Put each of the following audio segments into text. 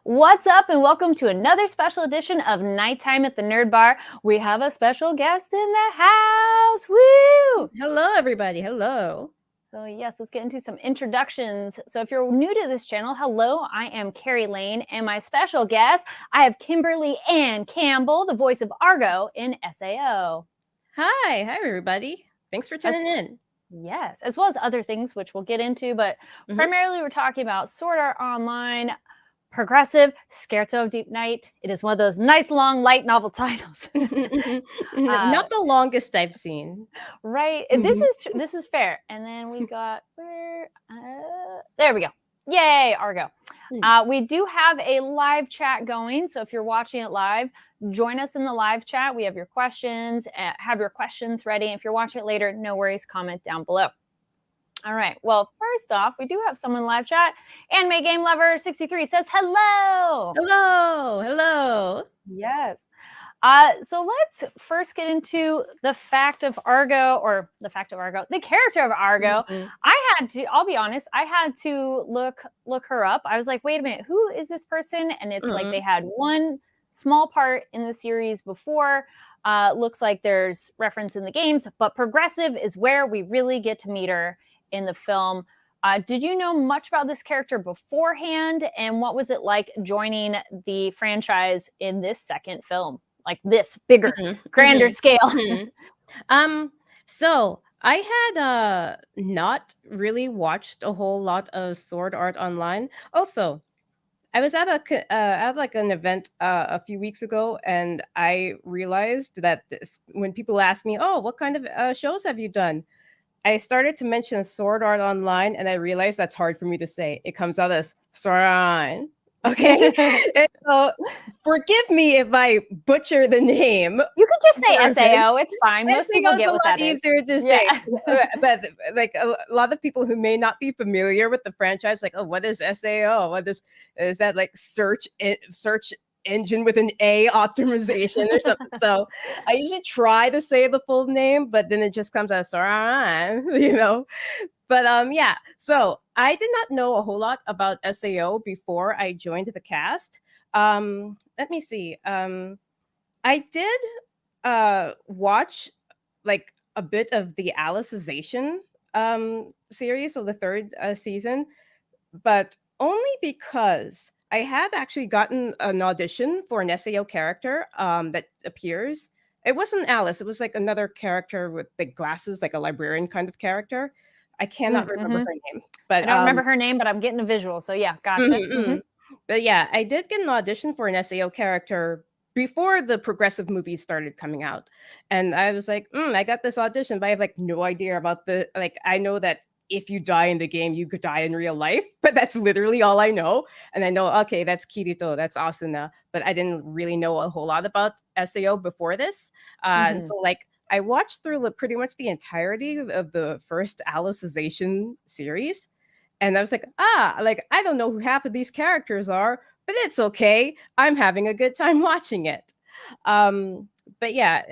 What's up, and welcome to another special edition of Nighttime at the Nerd Bar. We have a special guest in the house. Woo! Hello, everybody. Hello. So, yes, let's get into some introductions. So, if you're new to this channel, hello, I am Carrie Lane, and my special guest, I have Kimberley Anne Campbell, the voice of Argo in SAO. Hi, everybody. Thanks for tuning in. Yes, as well as other things, which we'll get into, but primarily we're talking about Sword Art Online, progressive, Scherzo of Deep Night. It is one of those nice, long, light novel titles. Not the longest I've seen. Right. This is fair. And then we got there we go. Yay, Argo. We do have a live chat going, so if you're watching it live, join us in the live chat. We have your questions. Have your questions ready. If you're watching it later, no worries. Comment down below. All right. Well, first off, we do have someone live chat. Anime Game Lover 63 says hello. Hello. Hello. Yes. So let's first get into the fact of Argo, the character of Argo. I'll be honest, I had to look her up. I was like, wait a minute, who is this person? And it's like they had one small part in the series before. Looks like there's reference in the games, but progressive is where we really get to meet her in the film. Did you know much about this character beforehand? And what was it like joining the franchise in this second film? Like this bigger, grander scale. So I had not really watched a whole lot of Sword Art Online. Also, I was at an event a few weeks ago, and I realized that when people ask me, "Oh, what kind of shows have you done?" I started to mention Sword Art Online, and I realized that's hard for me to say. It comes out as Sword Art Online. Okay, so forgive me if I butcher the name. You could just say SAO. It's fine. Most people get what that is. Easier to say, but like a lot of people who may not be familiar with the franchise, like, oh, what is SAO? What is that like search engine with an A optimization or something? So I usually try to say the full name, but then it just comes out, But yeah, so I did not know a whole lot about SAO before I joined the cast. Let me see. I did watch like a bit of the Alicization series, so the third season, but only because I had actually gotten an audition for an SAO character that appears. It wasn't Alice. It was like another character with the glasses, like a librarian kind of character. I cannot remember her name. But I don't remember her name, but I'm getting a visual. So yeah, gotcha. But yeah, I did get an audition for an SAO character before the progressive movies started coming out. And I was like, I got this audition, but I have like no idea about I know that if you die in the game, you could die in real life, but that's literally all I know. And I know, okay, that's Kirito, that's Asuna, but I didn't really know a whole lot about SAO before this. So like, I watched through pretty much the entirety of the first Alicization series. And I was like, I don't know who half of these characters are, but it's okay. I'm having a good time watching it. But yeah,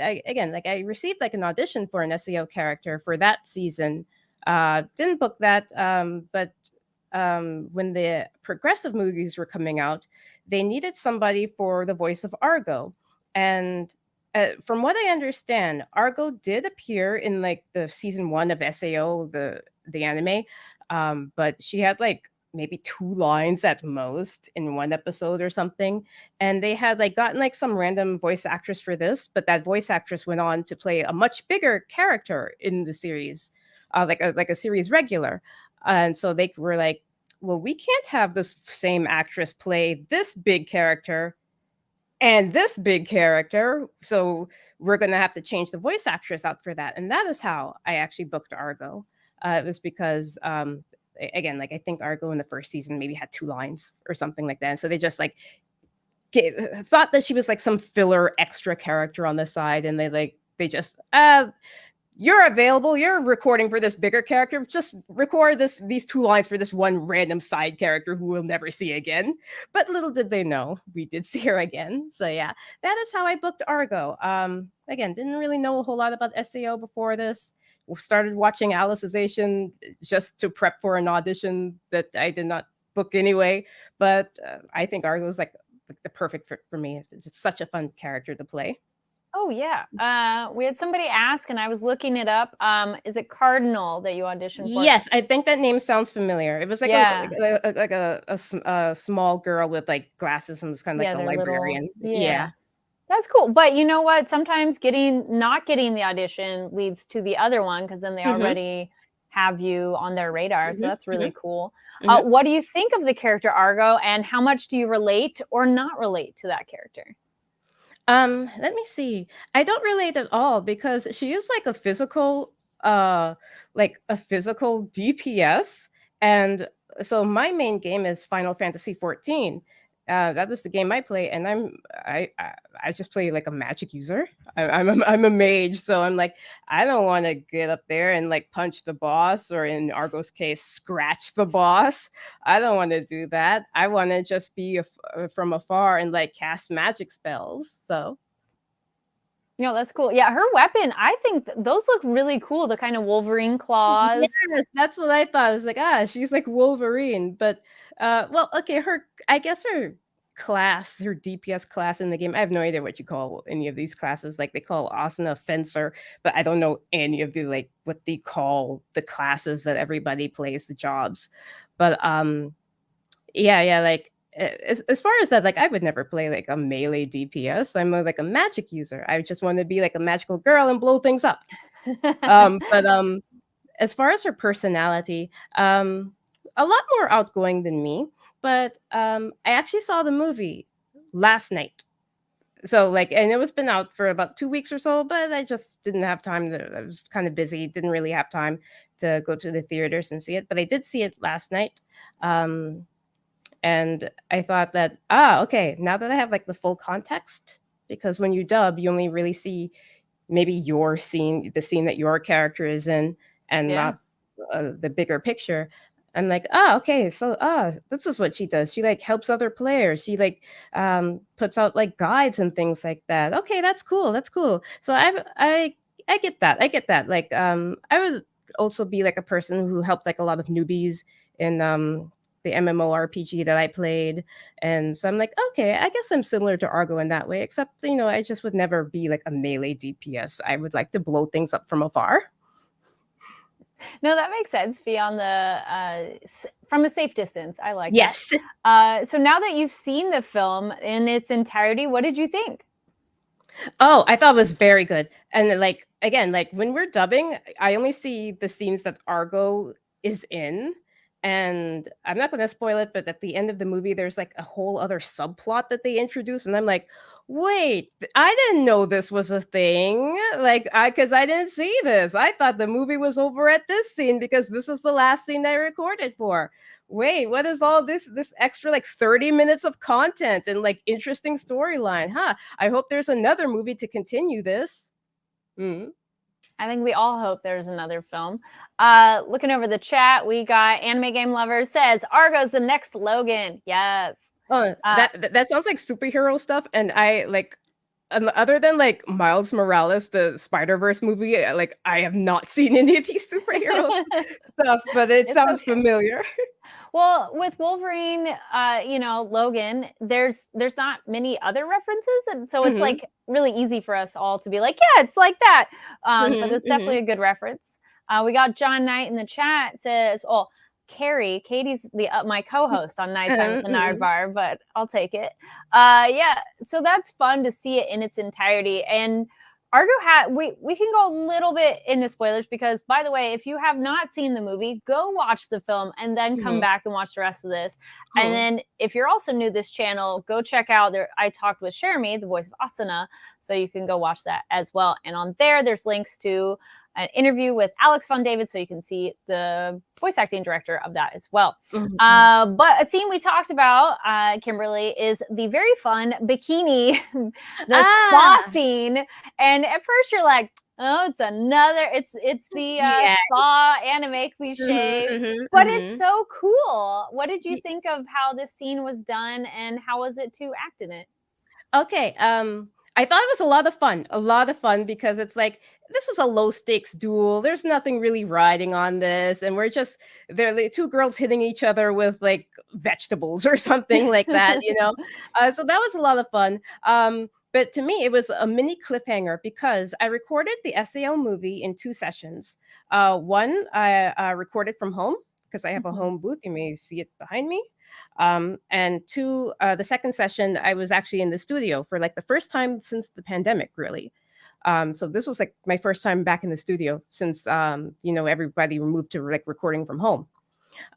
I received like an audition for an SEO character for that season. Didn't book that, but when the progressive movies were coming out, they needed somebody for the voice of Argo. And from what I understand, Argo did appear in like the season 1 of SAO, the anime, but she had like maybe 2 lines at most in one episode or something, and they had like gotten like some random voice actress for this, but that voice actress went on to play a much bigger character in the series, like a series regular, and so they were like, well, we can't have this same actress play this big character and this big character, so we're going to have to change the voice actress out for that. And that is how I actually booked Argo. It was because again, like I think Argo in the first season maybe had 2 lines or something like that, and so they just like thought that she was like some filler extra character on the side, and they just you're available, you're recording for this bigger character, just record these 2 lines for this one random side character who we'll never see again. But little did they know we did see her again. So yeah, that is how I booked Argo. Again, didn't really know a whole lot about SAO before this. Started watching Alicization just to prep for an audition that I did not book anyway. But I think Argo is like the perfect fit for me. It's such a fun character to play. Oh yeah. We had somebody ask, and I was looking it up. Is it Cardinal that you auditioned for? Yes, I think that name sounds familiar. It was like Yeah. a small girl with like glasses and was kind of like Yeah, a they're little. librarian. Yeah. Yeah. That's cool. But you know what? Sometimes not getting the audition leads to the other one because then they Hmm. already have you on their radar. So Hmm. that's Hmm. really cool. Hmm. What do you think of the character Argo, and how much do you relate or not relate to that character? Let me see. I don't relate at all because she is uh like a physical DPS. And so my main game is Final Fantasy 14. That is the game I play, and I just play like a magic user. I'm a mage, so I'm like, I don't want to get up there and like punch the boss, or in Argo's case, scratch the boss. I don't want to do that. I want to just be from afar and like cast magic spells. So No, that's cool. Yeah, her weapon, I think those look really cool. The kind of Wolverine claws. yes, that's what I thought. I was like, she's like Wolverine. But well, okay, I guess her class, her DPS class in the game, I have no idea what you call any of these classes. Like they call Asuna Fencer, but I don't know any of the like what they call the classes that everybody plays, the jobs. But yeah, like as far as that, like I would never play like a melee DPS. I'm like a magic user. I just want to be like a magical girl and blow things up. But as far as her personality, a lot more outgoing than me. But I actually saw the movie last night. So like, and it was been out for about 2 weeks or so, but I just didn't have time I was kind of busy, didn't really have time to go to the theaters and see it. But I did see it last night. Um, and I thought that, okay, now that I have like the full context, because when you dub, you only really see maybe your scene, the scene that your character is in, and Yeah. not the bigger picture. I'm like, okay, so this is what she does. She like helps other players. She like puts out like guides and things like that. Okay, that's cool. That's cool. So I get that. I get that. Like I would also be like a person who helped like a lot of newbies in the MMORPG that I played. And so I'm like, okay, I guess I'm similar to Argo in that way, except, I just would never be like a melee DPS. I would like to blow things up from afar. No, that makes sense. Be on the from a safe distance. I like that. Yes. So now that you've seen the film in its entirety, what did you think? Oh, I thought it was very good. And then, like again, like when we're dubbing, I only see the scenes that Argo is in. And I'm not going to spoil it, but at the end of the movie, there's like a whole other subplot that they introduce, and I'm like, wait, I didn't know this was a thing. Like, because I didn't see this. I thought the movie was over at this scene because this is the last scene they recorded for. Wait, what is all this extra like 30 minutes of content and like interesting storyline? Huh? I hope there's another movie to continue this. Mm. I think we all hope there's another film. Looking over the chat, we got Anime Game Lovers says Argo's the next Logan. Yes. Oh, that sounds like superhero stuff, and I like other than like Miles Morales, the Spider-Verse movie, like I have not seen any of these superhero stuff, but it sounds okay. familiar. Well, with Wolverine, Logan, there's not many other references, and so it's like really easy for us all to be like, yeah, it's like that. But it's definitely a good reference. We got John Knight in the chat says, "Oh, Katie's my co-host on Nighttime with the Nard Bar, but I'll take it." Yeah, so that's fun to see it in its entirety. And Argo we can go a little bit into spoilers because, by the way, if you have not seen the movie, go watch the film and then come back and watch the rest of this. And then if you're also new to this channel, go check out I talked with Shermie, the voice of Asuna, so you can go watch that as well. And on there's links to an interview with Alex Von David, so you can see the voice acting director of that as well. But a scene we talked about, Kimberly, is the very fun bikini, the spa scene. And at first you're like, oh, it's the spa anime cliche, but it's so cool. What did you think of how this scene was done, and how was it to act in it? Okay. I thought it was a lot of fun because it's like this is a low stakes duel. There's nothing really riding on this, and we're just they're like two girls hitting each other with like vegetables or something like that, you know. So that was a lot of fun. But to me, it was a mini cliffhanger because I recorded the SAO movie in two sessions. One I recorded from home because I have a Mhm. home booth. You may see it behind me. And two, the second session, I was actually in the studio for like the first time since the pandemic, really. So this was like my first time back in the studio since everybody moved to like recording from home.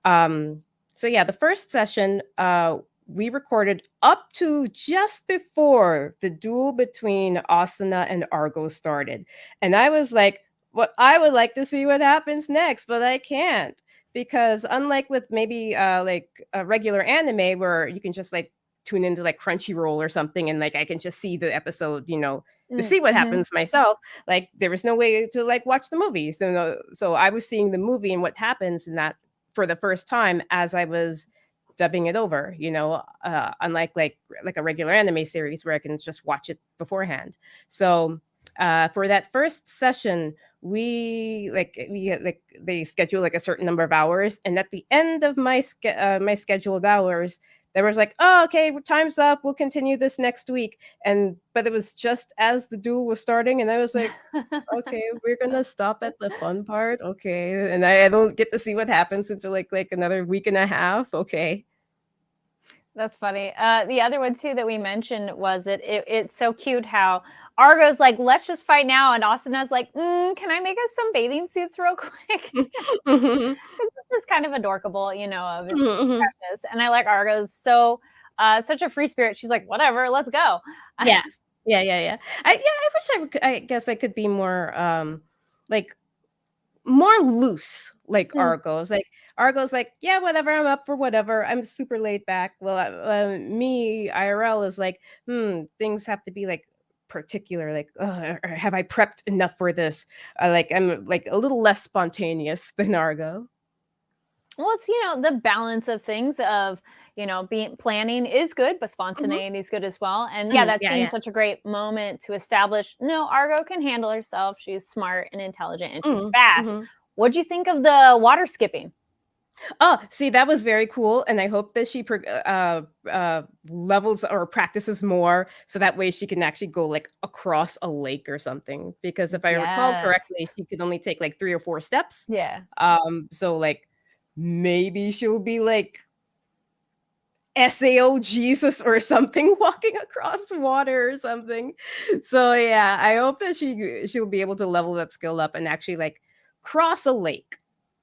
Um, so yeah, the first session, we recorded up to just before the duel between Asuna and Argo started. And I was like, well, I would like to see what happens next, but I can't. Because unlike with maybe like a regular anime where you can just like tune into like Crunchyroll or something and like I can just see the episode, to see what Mm-hmm. happens myself, like there was no way to like watch the movie. So I was seeing the movie and what happens in that for the first time as I was dubbing it over, unlike like a regular anime series where I can just watch it beforehand. So for that first session, we had, like they schedule like a certain number of hours, and at the end of my scheduled hours, there was like, oh, okay, time's up. We'll continue this next week. But it was just as the duel was starting, and I was like, okay, we're gonna stop at the fun part. Okay. And I don't get to see what happens until like another week and a half. Okay. That's funny. The other one too that we mentioned was it's so cute how Argo's like, let's just fight now, and Asuna's like, can I make us some bathing suits real quick? Mhm, Because it's just kind of adorable, of its mhm. precious. And I like Argo's such a free spirit. She's like, whatever, let's go. Yeah. Yeah, yeah, yeah. I wish I guess I could be more like more loose like Mm. Argo's. Like Argo's like, yeah, whatever, I'm up for whatever. I'm super laid back. Well, me IRL is like, things have to be like particular. Like, or have I prepped enough for this? Like I'm like a little less spontaneous than Argo. Well, it's the balance of things of being planning is good, but Mhm, spontaneity is good as well. And yeah, mhm, that yeah, seems yeah. such a great moment to establish. No, Argo can handle herself. She's smart and intelligent, and she's Mhm, fast. mhm. What'd you think of the water skipping? Oh, see, that was very cool, and I hope that she levels or practices more, so that way she can actually go like across a lake or something. Because if I recall Yes. correctly, she could only take like 3 or 4 steps. Yeah. So like maybe she'll be like Sao Jesus or something walking across water or something. So yeah, I hope that she'll be able to level that skill up and actually like cross a lake.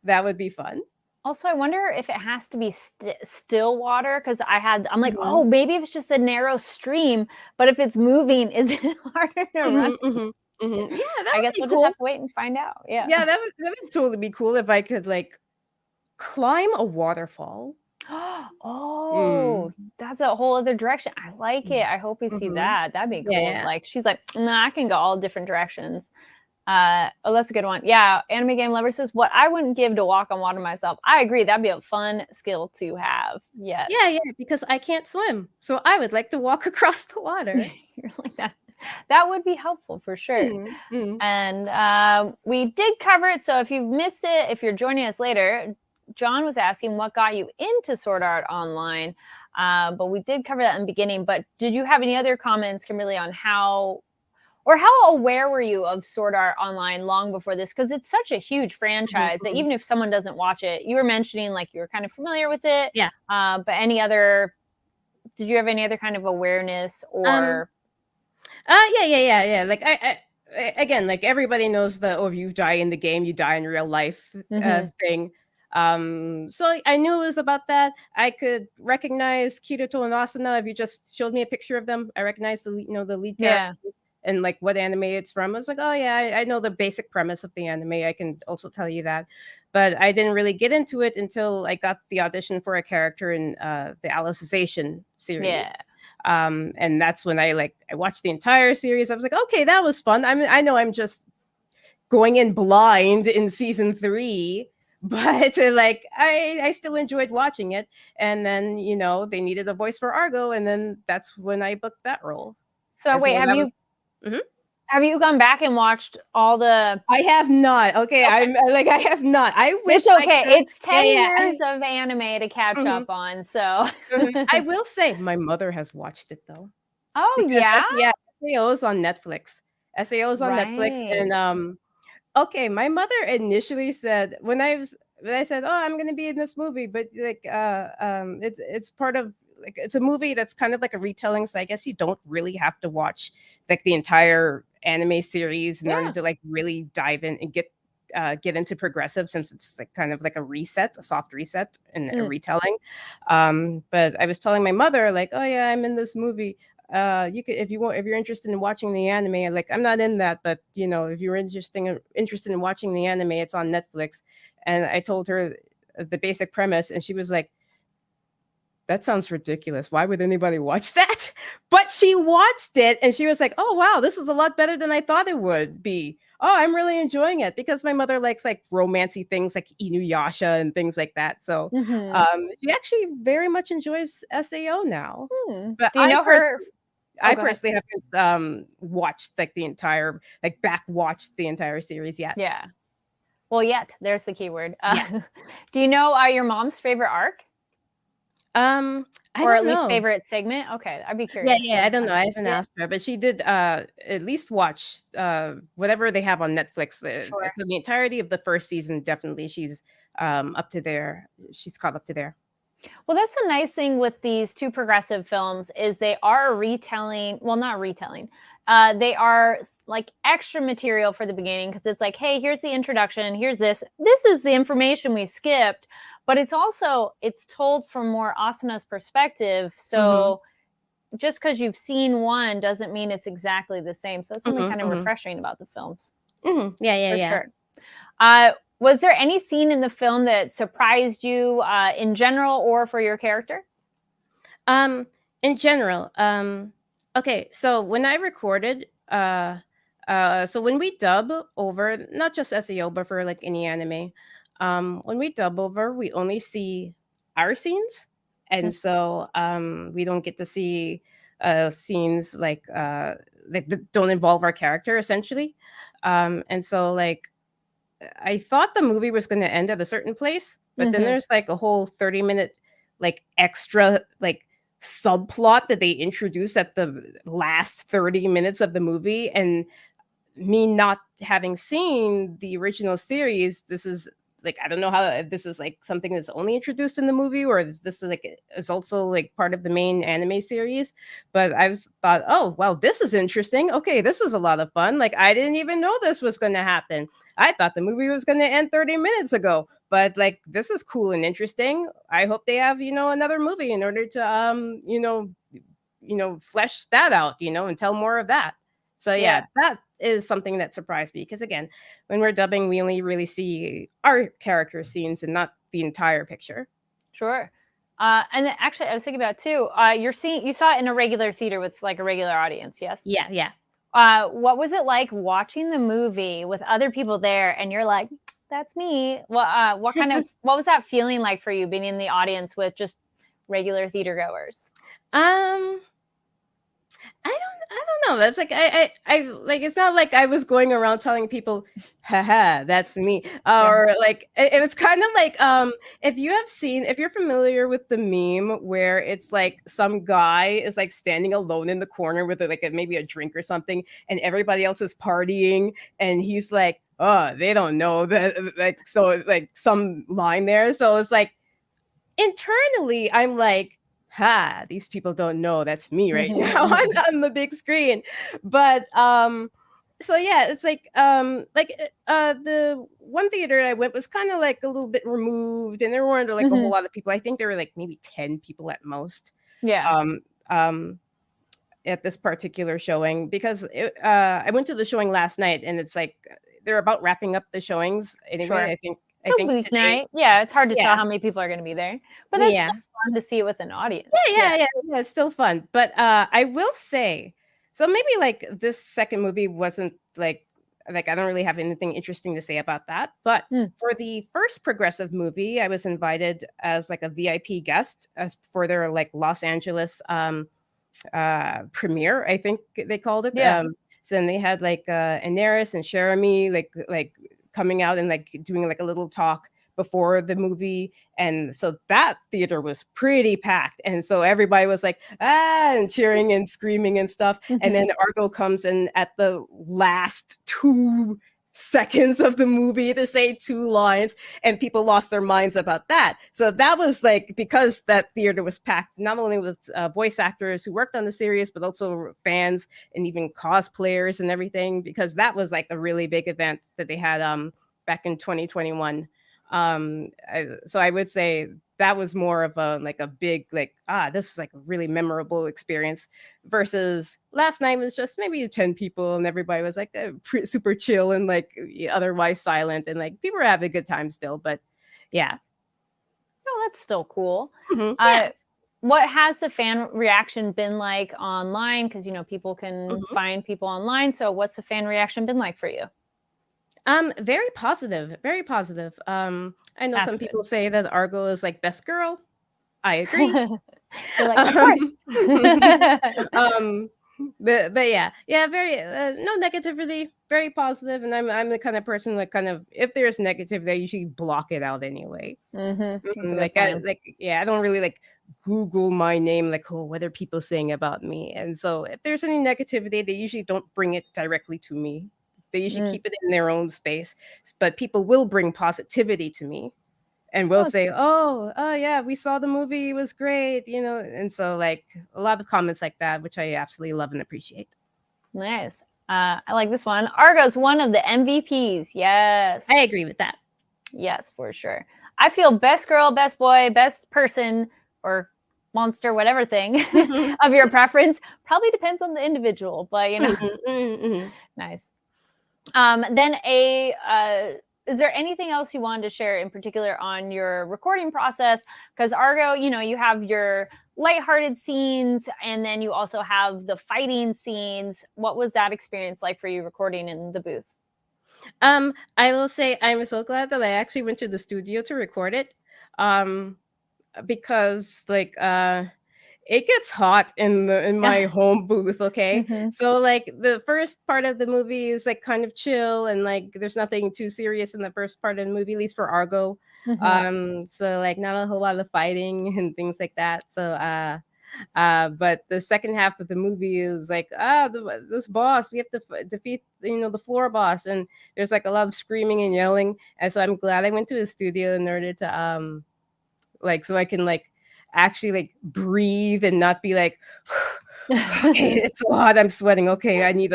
That would be fun. Also, I wonder if it has to be still water because I'm like, oh, Mhm. maybe if it's just a narrow stream, but if it's moving, is it harder to run? Mhm, mhm, mhm. Yeah, that I would guess be we'll just have cool. to wait and find out. Yeah. Yeah, that would totally be cool if I could, like, climb a waterfall. Oh, Mm. that's a whole other direction. I like Mm. it. I hope we see Mhm. that. That'd be Yeah, cool. yeah. Like she's like, nah, I can go all different directions. Oh, that's a good one. Yeah, anime game lover says, "What I wouldn't give to walk on water myself." I agree. That'd be a fun skill to have. Yes, Yeah, yeah, because I can't swim, so I would like to walk across the water. you're like that. That would be helpful for sure. Mm, mm. And we did cover it. So if you've missed it, if you're joining us later, John was asking what got you into Sword Art Online. But we did cover that in the beginning. But did you have any other comments, Kimberly, on how aware were you of Sword Art Online long before this? Because it's such a huge Mhm, franchise that mhm. even if someone doesn't watch it, you were mentioning like you were kind of familiar with it. Yeah. But did you have any other kind of awareness Um, or? yeah, yeah, yeah, yeah, like, again, like, everybody knows the, "Oh, if you die in the game, you die in real life," Mhm. thing. So I knew it was about that. I could recognize Kirito and Asuna if you just showed me a picture of them. I recognized the lead character Yeah. and, like, what anime it's from. I was like, "Oh, yeah, I know the basic premise of the anime. I can also tell you that." But I didn't really get into it until I got the audition for a character in, the Alicization series. Yeah. And that's when I watched the entire series. I was like, okay, that was fun. I know I'm just going in blind in season 3, but like I still enjoyed watching it. And then they needed a voice for Argo, and then that's when I booked that role. So And wait, so have that you was. Mhm. Have you gone back and watched all the? I have not. Okay, Okay. I have not. I wish It's I okay. could. It's Yeah, 10 yeah. years of anime to catch Mhm, up on. So, mhm. I will say my mother has watched it though, oh, because yeah. SAO is on Netflix. SAO is on Netflix, Right. and okay, my mother initially said when I said, "Oh, I'm gonna be in this movie," but like it's part of like it's a movie that's kind of like a retelling, so I guess you don't really have to watch like the entire anime series in order Yeah. to like really dive in and get into progressive, since it's like kind of like a reset, a soft reset and a Mm. retelling. But I was telling my mother like, "Oh yeah, I'm in this movie. You could, if you want, if you're interested in watching the anime, like I'm not in that, but you know, if you're interested in watching the anime, it's on Netflix." And I told her the basic premise, and she was like, "That sounds ridiculous. Why would anybody watch that?" But she watched it and she was like, "Oh wow, this is a lot better than I thought it would be. Oh, I'm really enjoying it," because my mother likes like romancy things like Inuyasha and things like that. So Hmm. she actually very much enjoys SAO now. But Do you know her? Oh, I go ahead. personally haven't watched like the entire like back watched the entire series yet. Yeah. Well, yet. There's the keyword. Yeah. Do you know your mom's favorite arc? I Or at don't least know. favorite segment? Okay, I'd be Yeah, curious yeah, I next don't know. time. I haven't Yeah, asked her, but she did at least watch whatever they have on Netflix. sure. So the entirety of the first season, definitely she's up to there. She's caught up to there. Well, that's the nice thing with these two progressive films is they are retelling. Well, not retelling. They are like extra material for the beginning because it's like, hey, here's the introduction. Here's this. This is the information we skipped, but it's told from more Asana's perspective. Mhm. So just because you've seen one doesn't mean it's exactly the same. So it's something Mhm. kind of Mhm. refreshing about the films Mhm. Yeah, yeah, for yeah. sure. Was there any scene in the film that surprised you in general or for your character? Um, in general, okay, so when I recorded, so when we dub over, not just SEO, but for like any anime, when we dub over, we only see our scenes, and so we don't get to see scenes like that don't involve our character essentially, and so like I thought the movie was going to end at a certain place, but then Mm-hmm. there's like a whole 30-minute like extra like subplot that they introduce at the last 30 minutes of the movie, and me not having seen the original series, this is like I don't know how if this is like something that's only introduced in the movie or is this like is also like part of the main anime series. But I was thought, oh wow, this is interesting. Okay, this is a lot of fun. Like I didn't even know this was going to happen. I thought the movie was going to end 30 minutes ago. But like this is cool and interesting. I hope they have, another movie in order to flesh that out, and tell more of that. So Yeah, yeah, that is something that surprised me because again, when we're dubbing, we only really see our character scenes and not the entire picture. sure. And then actually, I was thinking about it too. You saw it in a regular theater with like a regular audience, yes? Yeah, yeah. What was it like watching the movie with other people there, and you're like, "That's me." What was that feeling like for you being in the audience with just regular theater goers? Um, I don't know. That's like I like it's not like I was going around telling people, haha, that's me. Yeah. Or like and it's kind of like if you're familiar with the meme where it's like some guy is like standing alone in the corner with maybe a drink or something, and everybody else is partying, and he's like, oh, they don't know that like so like some line there. So it's like internally, I'm like, "Ha, these people don't know that's me right now on the big screen." But, so yeah, it's the one theater I went was kinda, like, a little bit removed, and there weren't, like, a whole Mhm. lot of people. I think there were, like, maybe 10 people at most, Yeah, um, um, at this particular showing because I went to the showing last night, and it's like, they're about wrapping up the showings anyway, sure. I It's a think today. weeknight. Yeah, it's hard to tell Yeah, how many people are gonna be there, but that's yeah. still fun to see it with an audience. Yeah, Yeah. yeah, yeah, yeah, it's still fun, but, I will say so maybe, like, this second movie wasn't, I don't really have anything interesting to say about that, but Mm. for the first progressive movie, I was invited as, like, a VIP guest as for their, like, Los Angeles, premiere, I think they called it, Yeah. So then they had like Daenerys and Jeremy like coming out and like doing like a little talk before the movie. And so that theater was pretty packed. And so everybody was like, ah, and cheering and screaming and stuff. And then Argo comes in at the last 2 seconds of the movie to say 2 lines, and people lost their minds about that. So that was like, because that theater was packed, not only with voice actors who worked on the series, but also fans and even cosplayers and everything, because that was like a really big event that they had back in 2021. So I would say that was more of a like a big like, this is like a really memorable experience, versus last night was just maybe 10 people and everybody was like super chill and like otherwise silent, and like people were having a good time still. But yeah. Oh, that's still cool. Yeah. What has the fan reaction been like online? Because, people can find people online. So what's the fan reaction been like for you? Very positive, very positive. I know That's some good. people say that Argo is like best girl. I agree. You're like, of course. But yeah, very no negativity, very positive, and I'm the kind of person that kind of, if there's negativity, I usually block it out anyway. That's a good Like plan. I don't really like Google my name, like, oh, what are people saying about me? And so if there's any negativity, they usually don't bring it directly to me. They usually keep it in their own space, but people will bring positivity to me and will say, oh yeah, we saw the movie, it was great, and so like a lot of comments like that, which I absolutely love and appreciate. Nice. I like this one. Argo's one of the MVPs. Yes. I agree with that. Yes, for sure. I feel best girl, best boy, best person, or monster, whatever thing of your preference. Probably depends on the individual, but nice. Then is there anything else you wanted to share in particular on your recording process? Because Argo, you have your lighthearted scenes, and then you also have the fighting scenes. What was that experience like for you recording in the booth? I will say I'm so glad that I actually went to the studio to record it, because like it gets hot in my home booth, okay? So like the first part of the movie is like kind of chill, and like there's nothing too serious in the first part of the movie, at least for Argo. So like not a whole lot of fighting and things like that. So but the second half of the movie is like, this boss, we have to defeat the floor boss, and there's like a lot of screaming and yelling. And so I'm glad I went to the studio in order to like, so I can like actually like breathe and not be like, okay, it's so hot, I'm sweating, okay, I need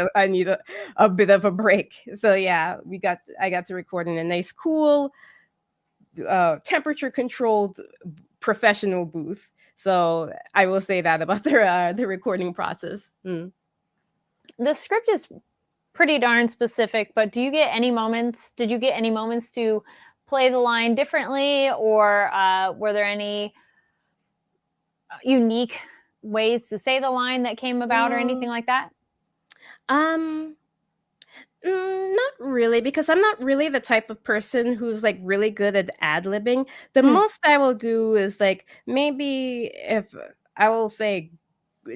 a bit of a break. So yeah, I got to record in a nice cool temperature controlled professional booth. So I will say that about the recording process. The script is pretty darn specific, but did you get any moments to play the line differently, or were there any unique ways to say the line that came about, or anything like that? Not really, because I'm not really the type of person who's like really good at ad-libbing. The most I will do is like, maybe if I will say,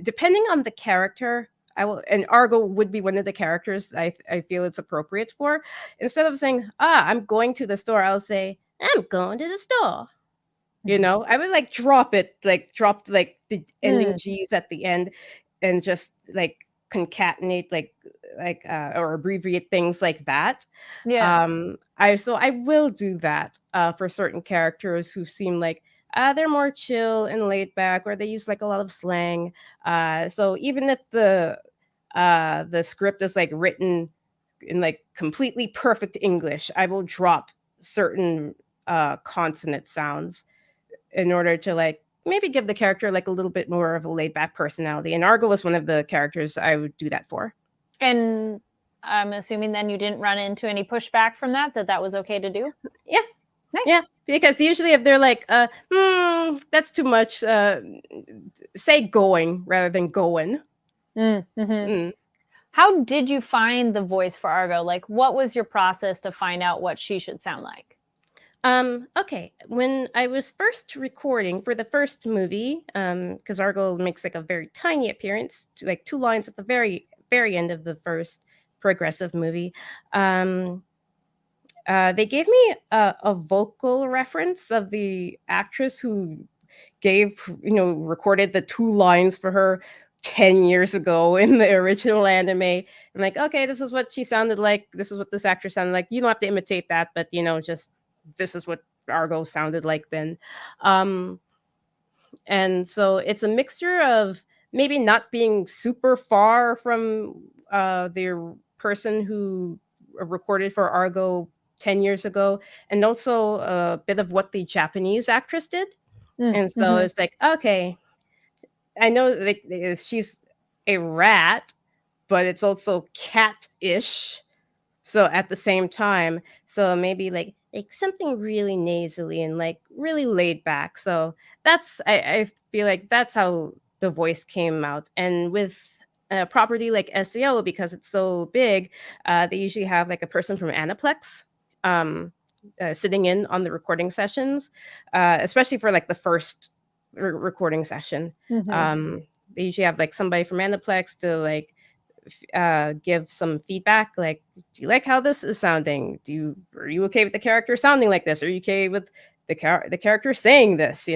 depending on the character, and Argo would be one of the characters I feel it's appropriate for. Instead of saying, I'm going to the store, I'll say, I'm going to the store. I would like drop like the ending G's at the end, and just like concatenate or abbreviate things like that. Yeah. I will do that for certain characters who seem like they're more chill and laid back, or they use like a lot of slang. So even if the script is like written in like completely perfect English, I will drop certain consonant sounds in order to like maybe give the character like a little bit more of a laid back personality. And Argo was one of the characters I would do that for. And I'm assuming then you didn't run into any pushback from that was okay to do? Yeah. Nice. Yeah. Because usually if they're like, that's too much, say going rather than going. How did you find the voice for Argo? Like, what was your process to find out what she should sound like? Okay. When I was first recording for the first movie, because Argo makes like a very tiny appearance, like 2 lines at the very, very end of the first progressive movie. They gave me a vocal reference of the actress who recorded the 2 lines for her 10 years ago in the original anime. I'm like, okay, this is what she sounded like. This is what this actress sounded like. You don't have to imitate that, but just this is what Argo sounded like then. Um, and so it's a mixture of maybe not being super far from the person who recorded for Argo 10 years ago, and also a bit of what the Japanese actress did. And so it's like, okay, I know she's a rat, but it's also cat-ish. So at the same time, so maybe like something really nasally and like really laid back. So I feel like that's how the voice came out. And with a property like SEO, because it's so big, they usually have like a person from Aniplex sitting in on the recording sessions, especially for like the first recording session. They usually have like somebody from Aniplex to like give some feedback, like, do you like how this is sounding? Are you okay with the character sounding like this? Are you okay with the character saying this?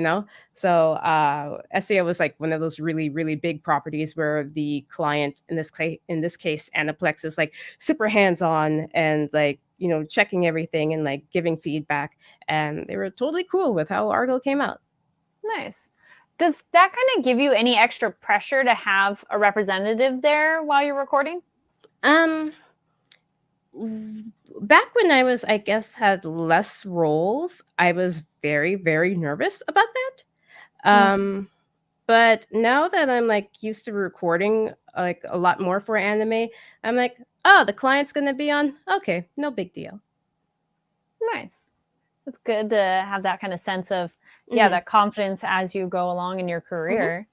So SEO was like one of those really really big properties where the client, in this case Aniplex, is like super hands-on and like checking everything and like giving feedback, and they were totally cool with how Argo came out. Nice. Does that kind of give you any extra pressure to have a representative there while you're recording? Back when I was, I guess, had less roles, I was very, very nervous about that. But now that I'm like used to recording like a lot more for anime, I'm like, oh, the client's gonna be on. Okay, no big deal. Nice. It's good to have that kind of sense of that confidence as you go along in your career.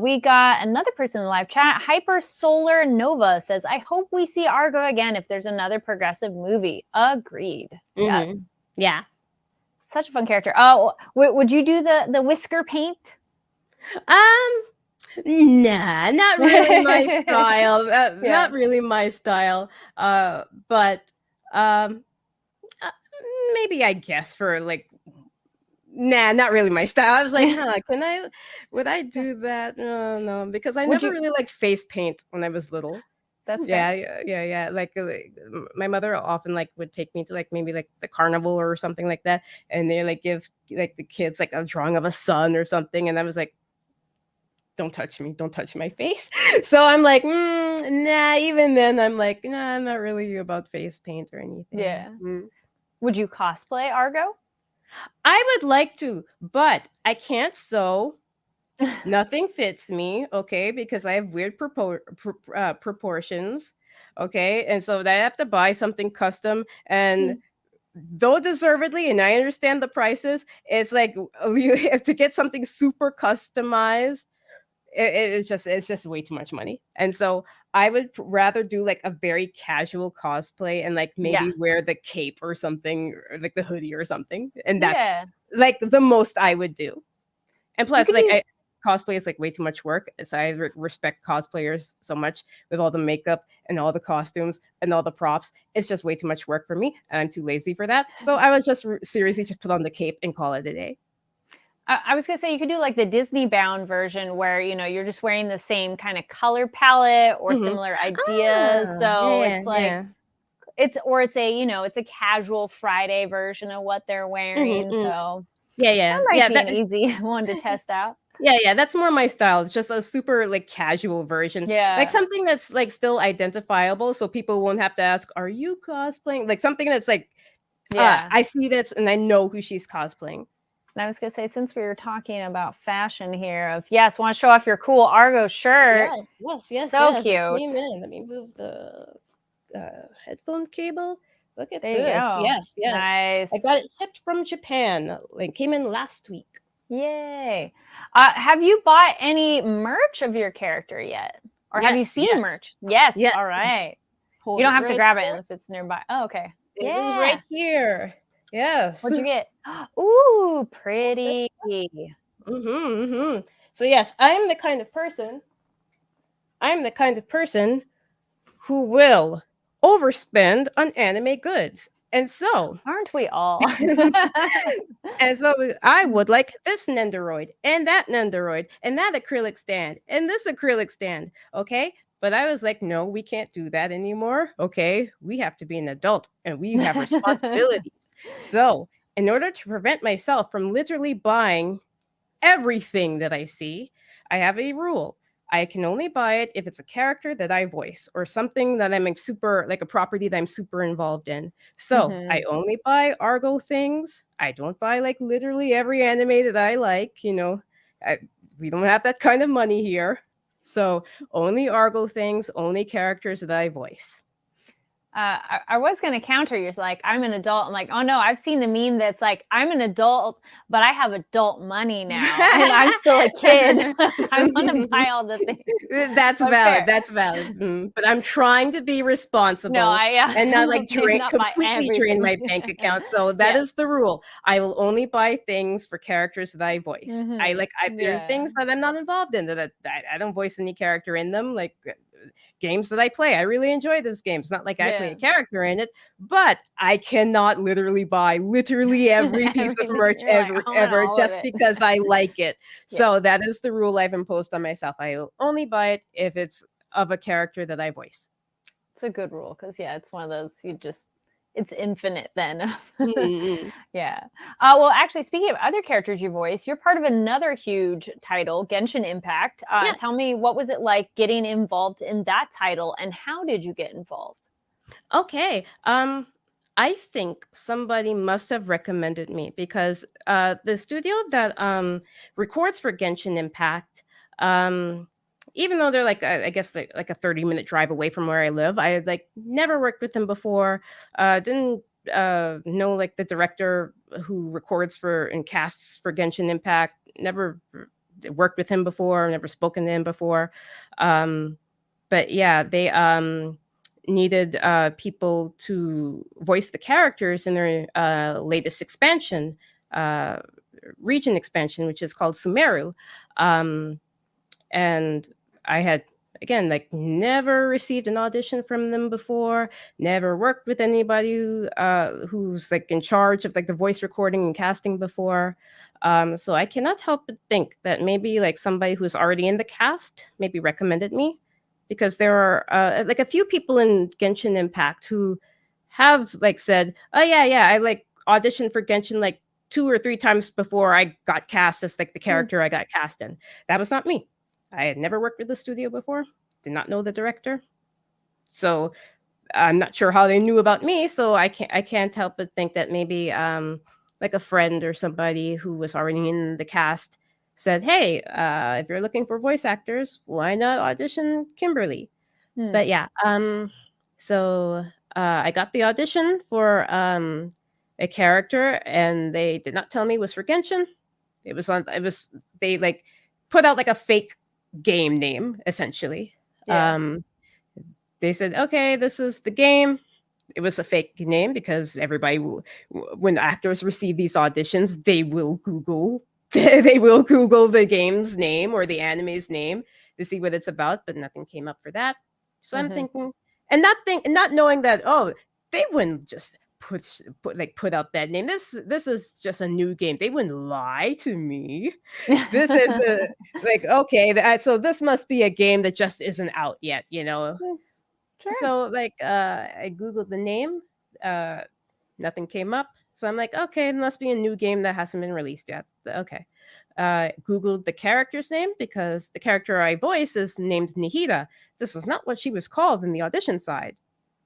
We got another person in the live chat. Hyper Solar Nova says, I hope we see Argo again if there's another progressive movie. Agreed. Yes. Yeah. Such a fun character. Oh, would you do the whisker paint? Nah, not really my style. Not really my style. But maybe I guess for like, nah, not really my style. I was like, would I do that? No, because I never really liked face paint when I was little. That's fair. Yeah. Like my mother often like would take me to like maybe like the carnival or something like that, and they like give like the kids like a drawing of a sun or something, and I was like, don't touch me, don't touch my face. So I'm like, nah. Even then, I'm like, nah, I'm not really about face paint or anything. Yeah. Would you cosplay Argo? I would like to, but I can't sew. Nothing fits me, okay, because I have weird proportions, okay, and so I have to buy something custom, and though deservedly, and I understand the prices, it's like you have to get something super customized. It's just way too much money, and so I would rather do like a very casual cosplay and like maybe wear the cape or something, or like the hoodie or something, and that's like the most I would do. And plus, like cosplay is like way too much work. So I respect cosplayers so much with all the makeup and all the costumes and all the props. It's just way too much work for me, and I'm too lazy for that. So I would just seriously just put on the cape and call it a day. I was gonna say you could do like the Disney bound version where you're just wearing the same kind of color palette or similar ideas. So it's like it's a casual Friday version of what they're wearing. So that might be an easy one to test out. Yeah, that's more my style. It's just a super like casual version. Yeah. Like something that's like still identifiable so people won't have to ask, are you cosplaying? Like something that's like, I see this and I know who she's cosplaying. And I was gonna say, since we were talking about fashion here, want to show off your cool Argo shirt. Yes. So cute. Amen. Let me move the headphone cable. Look at there this. You go. Yes. Nice. I got it shipped from Japan. It came in last week. Yay. Have you bought any merch of your character yet? Or have you seen merch? Yes. All right. You don't have to grab it if it's nearby. Oh, okay. It is right here. Yes. What'd you get? Ooh, pretty. So yes, I am the kind of person I'm the kind of person who will overspend on anime goods. And so, Aren't we all? and so I would like this Nendoroid and that Nendoroid and that acrylic stand and this acrylic stand. Okay. But I was like, no, we can't do that anymore. Okay. We have to be an adult and we have responsibilities. So, in order to prevent myself from literally buying everything that I see, I have a rule. I can only buy it if it's a character that I voice or something that I'm like super like a property that I'm super involved in. So I Mhm. only buy Argo things. I don't buy like literally every anime that I like, I, we don't have that kind of money here. So only Argo things, only characters that I voice. I was going to counter. You're like, I'm an adult. I'm like, oh no, I've seen the meme that's like, I'm an adult, but I have adult money now, and I'm still a kid. I want to buy all the things. That's But valid. fair. That's valid. But I'm trying to be No, responsible and not like not buy completely drain everything. my bank account. So that Yes. is the rule. I will only buy things for characters that I voice. There are Yeah. things that I'm not involved in that I don't voice any character in them. Like games that I play, I really enjoy those games. Not like I play Yeah. a character in it, but I cannot literally buy literally every piece of Everything. merch You're like, I want ever all of just it. because I like it. Yeah. So that is the rule I've imposed on myself. I will only buy it if it's of a character that I voice. It's a good rule because yeah, it's one of those it's infinite then. Mm-mm. Yeah. Well, actually, speaking of other characters you voice, you're part of another huge title, Genshin Impact. Tell Yes. me, what was it like getting involved in that title, and how did you get involved? Okay. I think somebody must have recommended me because the studio that records for Genshin Impact, um, even though they're like I guess like a 30-minute drive away from where I live, I had like never worked with them before. Didn't know like the director who records for and casts for Genshin Impact. Never worked with him before. Never spoken to him before. Um, but yeah, they needed people to voice the characters in their latest expansion, uh, region expansion, which is called Sumeru. Um, and I had again like never received an audition from them before, never worked with anybody who's like in charge of like the voice recording and casting before. So I cannot help but think that maybe like somebody who's already in the cast maybe recommended me because there are like a few people in Genshin Impact who have like said, "Oh yeah, I like auditioned for Genshin like 2 or 3 times before I got cast as like the Hmm. character I got cast in." That was not me. I had never worked with the studio before, did not know the director. So I'm not sure how they knew about me. So I can't help but think that maybe like a friend or somebody who was already in the cast said, "Hey, if you're looking for voice actors, why not audition Kimberly?" Hmm. But yeah, so I got the audition for a character, and they did not tell me it was for Genshin. It was they like put out like a fake game name essentially. Yeah. They said, "Okay, this is the game." It was a fake name because everybody will, when actors receive these auditions, they will Google they will Google the game's name or the anime's name to see what it's about, but nothing came up for that. So I'm Hmm. thinking, and not knowing that, oh, they wouldn't just put out that name. This is just a new game. They wouldn't lie to me. This is a like okay, so this must be a game that just isn't out yet. Sure. So like I googled the name, uh nothing came up. So I'm like, okay, it must be a new game that hasn't been released yet. Okay. Googled the character's name because the character I voice is named Nahida. This was not what she was called in the audition side.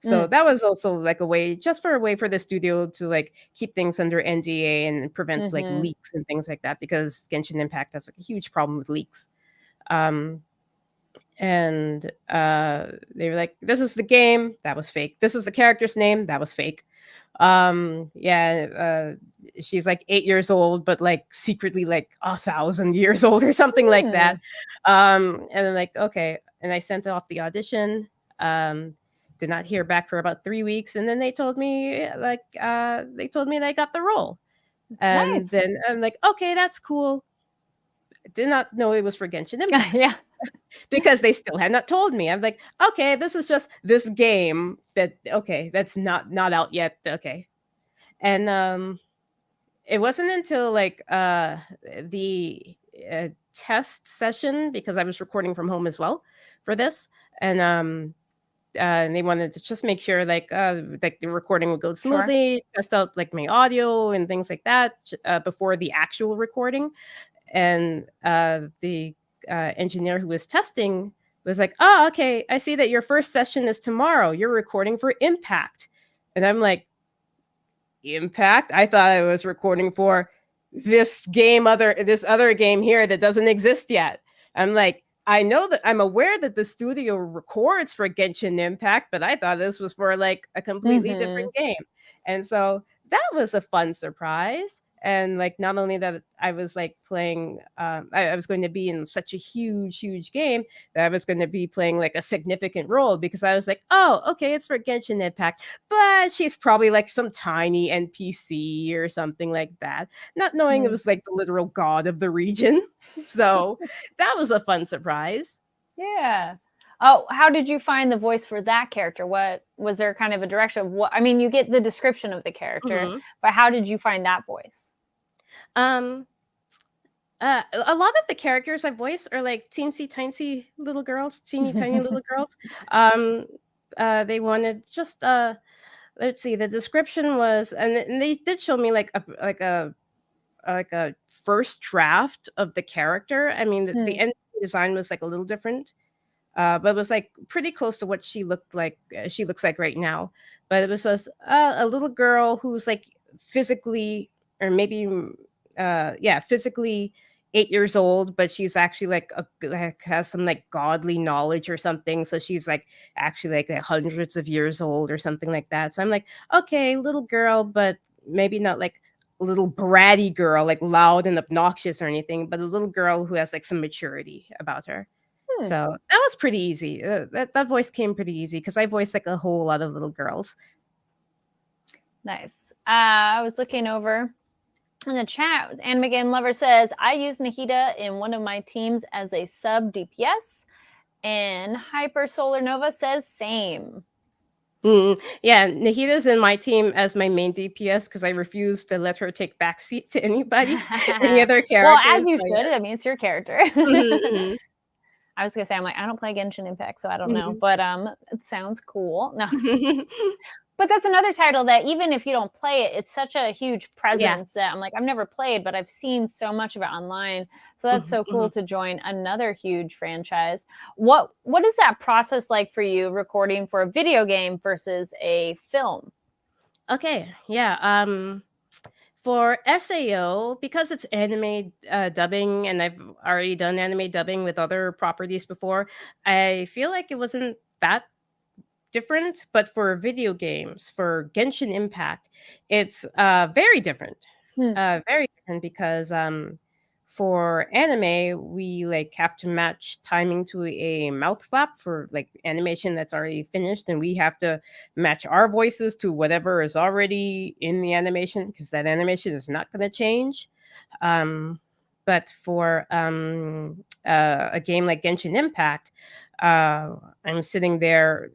So Mm. that was also like a way for the studio to like keep things under NDA and prevent like Hmm. leaks and things like that because Genshin Impact has like a huge problem with leaks. Um, and they were like, "This is the game." That was fake. "This is the character's name." That was fake. Yeah, she's like 8 years old, but like secretly like 1,000 years old or something like that. Hmm. And then like, okay, and I sent off the audition. Did not hear back for about 3 weeks, and then they told me that I got the role. And Nice. then I'm like, okay, that's cool. Did not know it was for Genshin Impact. Yeah. because they still had not told me. I'm like, okay, this is just this game that's not out yet. Okay. And it wasn't until like the test session, because I was recording from home as well for this, and they wanted to just make sure like the recording would go Sure. smoothly, test out like my audio and things like that before the actual recording. And the engineer who was testing was like, "Oh, okay, I see that your first session is tomorrow. You're recording for Impact." And I'm like, Impact? I thought I was recording for this other game here that doesn't exist yet. I'm like, I know that I'm aware that the studio records for Genshin Impact, but I thought this was for like a completely Mhm. different game. And so that was a fun surprise. And like not only that I was like playing I was going to be in such a huge game that I was going to be playing like a significant role, because I was like, oh, okay, it's for Genshin Impact, but she's probably like some tiny NPC or something like that, not knowing it Mm. was like the literal god of the region. So that was a fun surprise. Yeah. Oh, how did you find the voice for that character? What was there kind of a direction of what I mean, you get the description of the character, Mhm. but how did you find that voice? Um, a lot of the characters I voice are like teensy tiny little girls, teeny tiny little girls. Um, they wanted just let's see, the description was, and they did show me like a first draft of the character. I mean, the Hmm. end design was like a little different, but it was like pretty close to what she looks like right now. But it was just a little girl who's like physically, or maybe yeah, physically 8 years old, but she's actually like has some like godly knowledge or something. So she's like actually like hundreds of years old or something like that. So I'm like, okay, little girl, but maybe not like a little bratty girl, like loud and obnoxious or anything, but a little girl who has like some maturity about her. Hmm. So that was pretty easy. That voice came pretty easy because I voiced like a whole lot of little girls. Nice. I was looking over in the chat. Anime Game Lover says, I use Nahida in one of my teams as a sub DPS. And Hyper Solar Nova says, same. Yeah, Nahida's in my team as my main DPS because I refuse to let her take backseat to anybody, any other Well, as characters. you So should. I mean, it's your character. yeah. I was gonna say, I'm like, I don't play Genshin Impact, so I don't know, Mhm, but it sounds cool. No, mhm. but that's another title that even if you don't play it, it's such a huge Yeah. presence that I'm like, I've never played, but I've seen so much of it online. So that's Mhm, so cool mhm. to join another huge franchise. What is that process like for you recording for a video game versus a film? Okay, yeah. For SAO, because it's anime dubbing, and I've already done anime dubbing with other properties before, I feel like it wasn't that different. But for video games, for Genshin Impact, it's very different. Hmm. Very different because for anime, we like have to match timing to a mouth flap for like animation that's already finished, and we have to match our voices to whatever is already in the animation because that animation is not going to change. But for a game like Genshin Impact, I'm sitting there,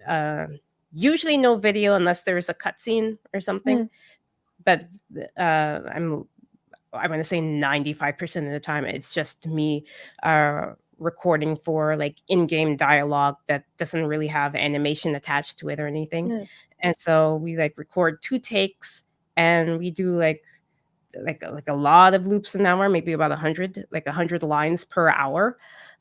usually no video unless there's a cutscene or something. Hmm. But I'm gonna say 95% of the time it's just me recording for like in-game dialogue that doesn't really have animation attached to it or anything. Hmm. And so we like record 2 takes, and we do like a lot of loops an hour, maybe about 100, like 100 lines per hour.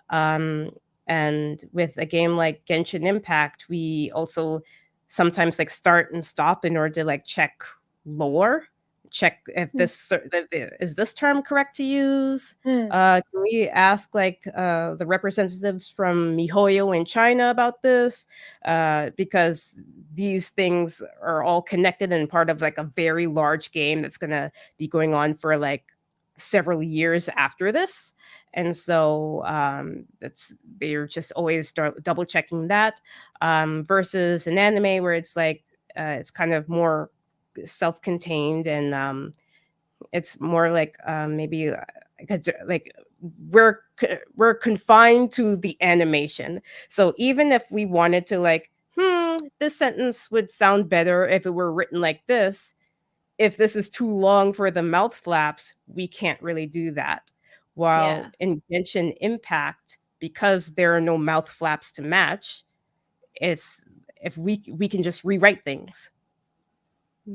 Um, and with a game like Genshin Impact, we also sometimes like start and stop in order to like check lore, check if Hmm. is this term correct to use. Hmm. Can we ask like the representatives from MiHoYo in China about this? Because these things are all connected and part of like a very large game that's gonna be going on for like several years after this. And so that's they're just always double checking that, versus an anime where it's like it's kind of more self-contained, and it's more like maybe like we're confined to the animation. So even if we wanted to like, this sentence would sound better if it were written like this, if this is too long for the mouth flaps, we can't really do that. While Yeah. in Genshin Impact, because there are no mouth flaps to match, it's if we can just rewrite things.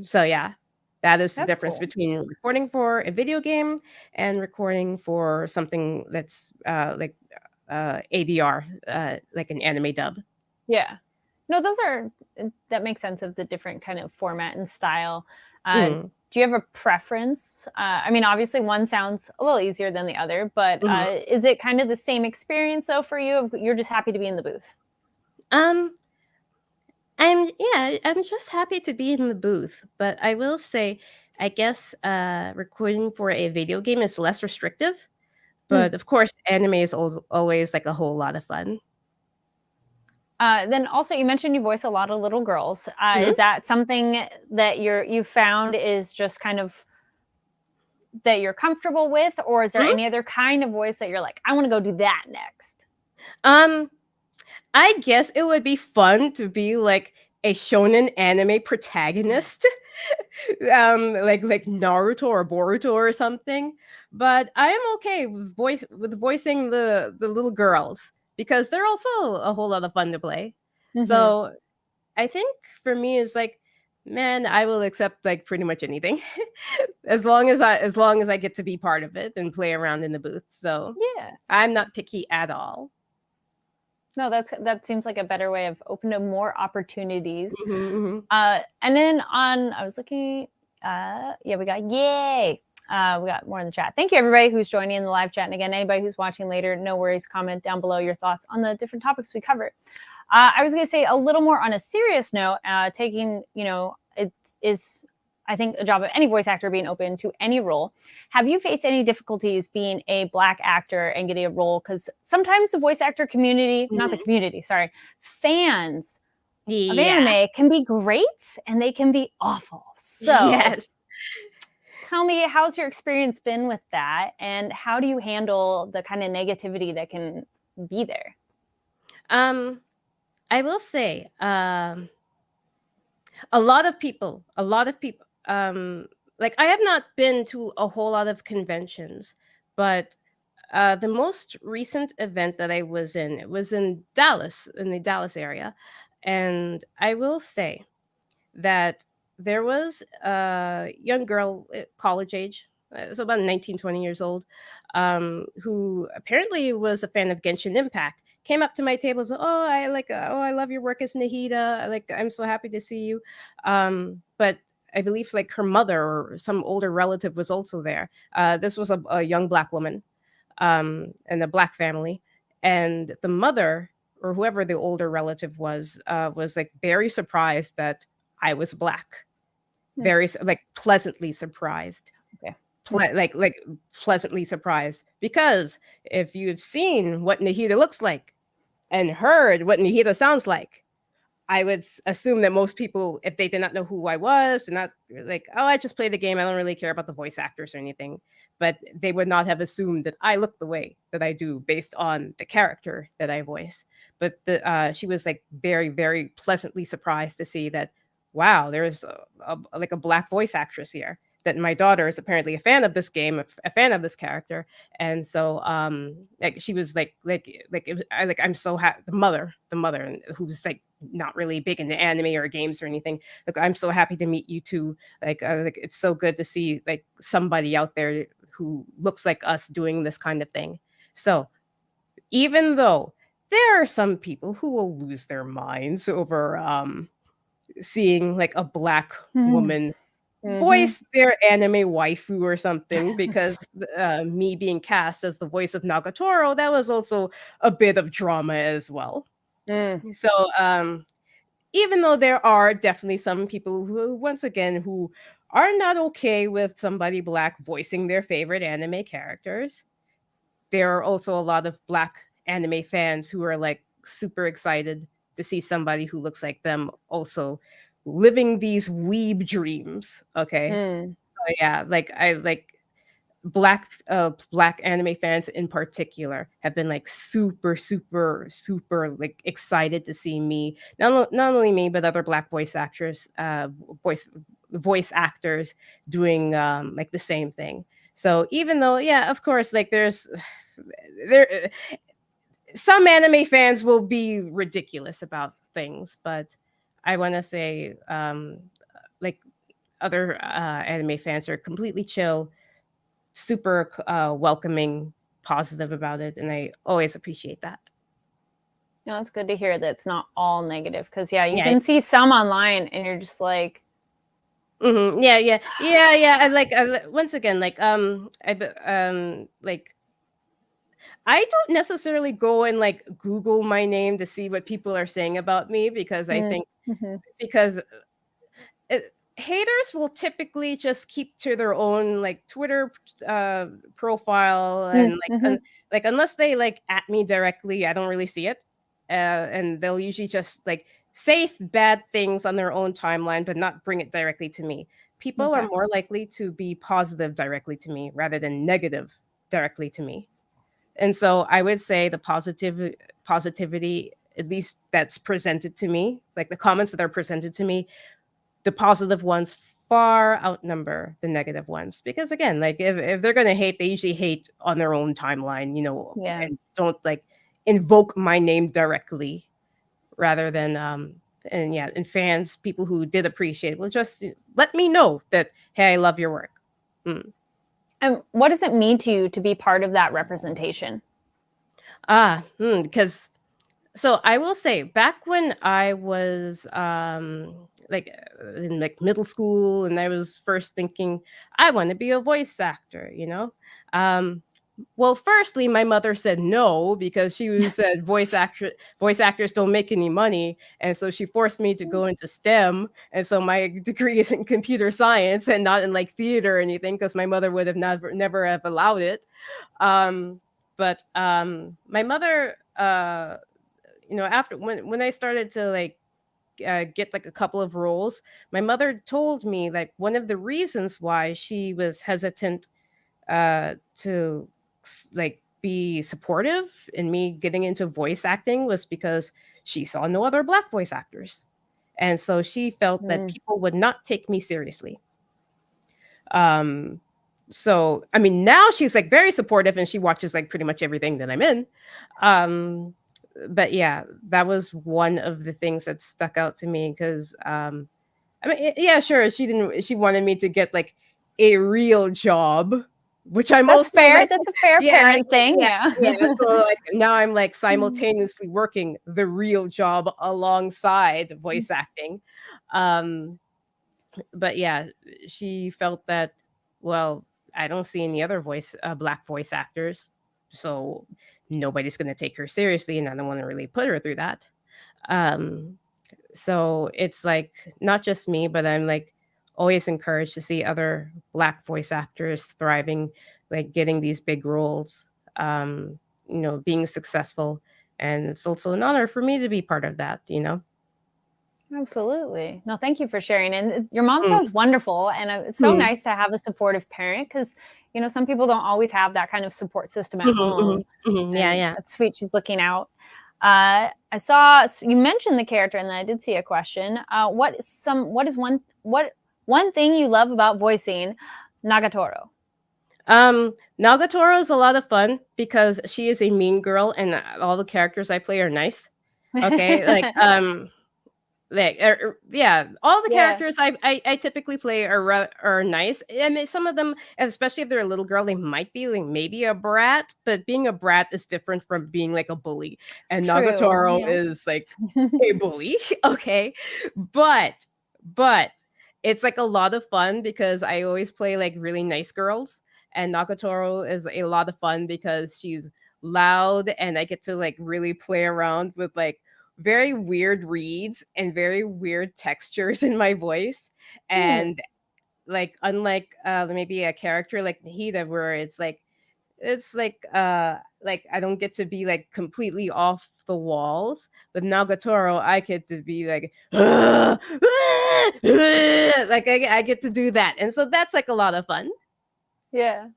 So yeah, that is the That's difference cool. between recording for a video game and recording for something that's ADR, like an anime dub. Yeah. No, those are that makes sense of the different kind of format and style. Mm, Do you have a preference? I mean, obviously, one sounds a little easier than the other, but mhm. is it kind of the same experience though for you? You're just happy to be in the booth. Um, I'm just happy to be in the booth, but I will say, I guess recording for a video game is less restrictive, Hmm. but of course, anime is always like a whole lot of fun. Then also, you mentioned you voice a lot of little girls. Mhm. Is that something that you found is just kind of that you're comfortable with, or is there Mhm. any other kind of voice that you're like, I want to go do that next? Um, I guess it would be fun to be like a shonen anime protagonist, like Naruto or Boruto or something. But I am okay with voicing the little girls because they're also a whole lot of fun to play. Mm-hmm. So I think for me it's like, man, I will accept like pretty much anything as long as I get to be part of it and play around in the booth. So Yeah. I'm not picky at all. No, that seems like a better way of open to more opportunities. Mhm, mhm. And then I was looking, yeah, we got more in the chat. Thank you, everybody who's joining in the live chat. And again, anybody who's watching later, no worries, comment down below your thoughts on the different topics we covered. I was going to say a little more on a serious note, taking, it is, I think, a job of any voice actor being open to any role. Have you faced any difficulties being a Black actor and getting a role? Because sometimes the voice actor community, not the Mhm. community, sorry, fans of Yeah. anime can be great and they can be awful. So Yes. tell me, how's your experience been with that? And how do you handle the kind of negativity that can be there? Um, I will say, a lot of people, like I have not been to a whole lot of conventions, but the most recent event that I was in, it was in Dallas, in the Dallas area, and I will say that there was a young girl, college age, so about 19, 20 years old, who apparently was a fan of Genshin Impact. Came up to my table and said, oh, I love your work as Nahida. I'm so happy to see you. But I believe like her mother or some older relative was also there. This was a young Black woman, and a Black family. And the mother, or whoever the older relative was like very surprised that I was Black. Hmm. Like pleasantly surprised. Okay. Like pleasantly surprised, because if you've seen what Nahida looks like and heard what Nahida sounds like, I would assume that most people, if they did not know who I was, did not like, oh, I just play the game. I don't really care about the voice actors or anything. But they would not have assumed that I look the way that I do based on the character that I voice. But she was like very, very pleasantly surprised to see that, wow, there's like a Black voice actress here. That my daughter is apparently a fan of this game, a fan of this character, and so like she was I'm so happy. The mother, who's like not really big into anime or games or anything. Like, I'm so happy to meet you too. Like it's so good to see like somebody out there who looks like us doing this kind of thing. So even though there are some people who will lose their minds over seeing like a Black woman Mm-hmm. voice their anime waifu or something, because me being cast as the voice of Nagatoro, that was also a bit of drama as well. Mm. So even though there are definitely some people who, once again, who are not okay with somebody Black voicing their favorite anime characters, there are also a lot of Black anime fans who are like super excited to see somebody who looks like them also living these weeb dreams. Okay. Mm. So yeah, like I like black anime fans in particular have been like super super super like excited to see me, not only me but other black voice voice actors doing like the same thing. So even though, yeah, of course, like there some anime fans will be ridiculous about things, but I want to say like other anime fans are completely chill, super welcoming, positive about it, and I always appreciate that. No, it's good to hear that it's not all negative because yeah, you Yeah. can see some online and you're just like, Yeah. Once again, like I don't necessarily go and like Google my name to see what people are saying about me, because I think mm-hmm. because haters will typically just keep to their own like Twitter profile, and Mm-hmm. like unless they like at me directly, I don't really see it. And they'll usually just like say bad things on their own timeline, but not bring it directly to me. People are Okay. more likely to be positive directly to me rather than negative directly to me. And so I would say the positivity, at least that's presented to me, like the comments that are presented to me, the positive ones far outnumber the negative ones. Because again, like if they're gonna hate, they usually hate on their own timeline, Yeah. and don't like invoke my name directly, rather than and yeah, and fans, people who did appreciate it, will just let me know that, hey, I love your work. And what does it mean to you to be part of that representation? Because so I will say, back when I was in like middle school, and I was first thinking I want to be a voice actor, Um well, firstly, my mother said no, because she said voice actors don't make any money, and so she forced me to go into STEM, and so my degree is in computer science and not in like theater or anything, because my mother would have never have allowed it. But my mother, after when I started to like get like a couple of roles, my mother told me like one of the reasons why she was hesitant to like be supportive in me getting into voice acting was because she saw no other black voice actors, and so she felt that Mm. people would not take me seriously. um so I mean, now she's like very supportive, and she watches like pretty much everything that I'm in. um but yeah, that was one of the things that stuck out to me, because I mean, yeah, sure, she wanted me to get like a real job, which I'm That's also fair. like, That's a fair yeah, parent thing. yeah, Yeah. yeah. So like now I'm like simultaneously working the real job alongside voice acting. Um, but yeah, she felt that, well, I don't see any other black voice actors, so nobody's gonna take her seriously, and I don't want to really put her through that. Um, so it's like not just me, but I'm like always encouraged to see other black voice actors thriving, like getting these big roles, being successful. And it's also an honor for me to be part of that. Absolutely. No, thank you for sharing. And your mom Mm, sounds wonderful. And it's so mm, nice to have a supportive parent because, some people don't always have that kind of support system at mhm, mhm, home. mhm. Yeah, And yeah. that's sweet. She's looking out. I saw you mentioned the character, and then I did see a question. What is one thing you love about voicing Nagatoro? Nagatoro is a lot of fun because she is a mean girl, and all the characters I play are nice. Okay, yeah, all the Yeah, characters I typically play are nice. I mean, some of them, especially if they're a little girl, they might be like maybe a brat, but being a brat is different from being like a bully, and true. Nagatoro Yeah. is like a bully. Okay, but it's like a lot of fun because I always play like really nice girls, and Nagatoro is a lot of fun because she's loud, and I get to like really play around with like very weird reads and very weird textures in my voice. Hmm. And like unlike maybe a character like Nahida, where it's like I don't get to be like completely off the walls. With Nagatoro, I get to be like like I get to do that. And so that's like a lot of fun. Yeah.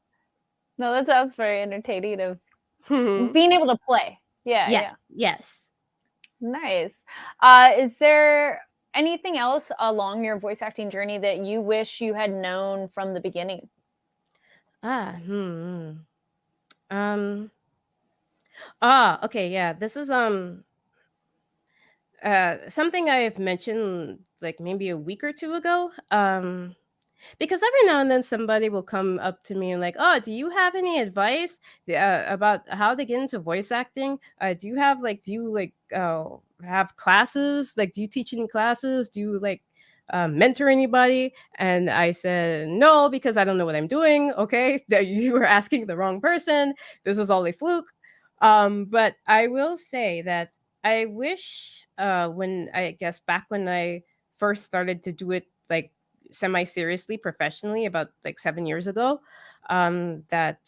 No, that sounds very entertaining of Mhm. being able to play. Yeah, Yes, yeah. yes. Nice. Is there anything else along your voice acting journey that you wish you had known from the beginning? Ah, um, okay, yeah. This is something I've mentioned like maybe a week or two ago. Because every now and then somebody will come up to me and like, "Oh, do you have any advice about how to get into voice acting? Do you like have classes? Like, do you teach any classes? Do you like mentor anybody?" And I said, "No, because I don't know what I'm doing." Okay, that you were asking the wrong person. This is all a fluke. But I will say that I wish when I guess back when I first started to do it like semi seriously professionally about like 7 years ago, that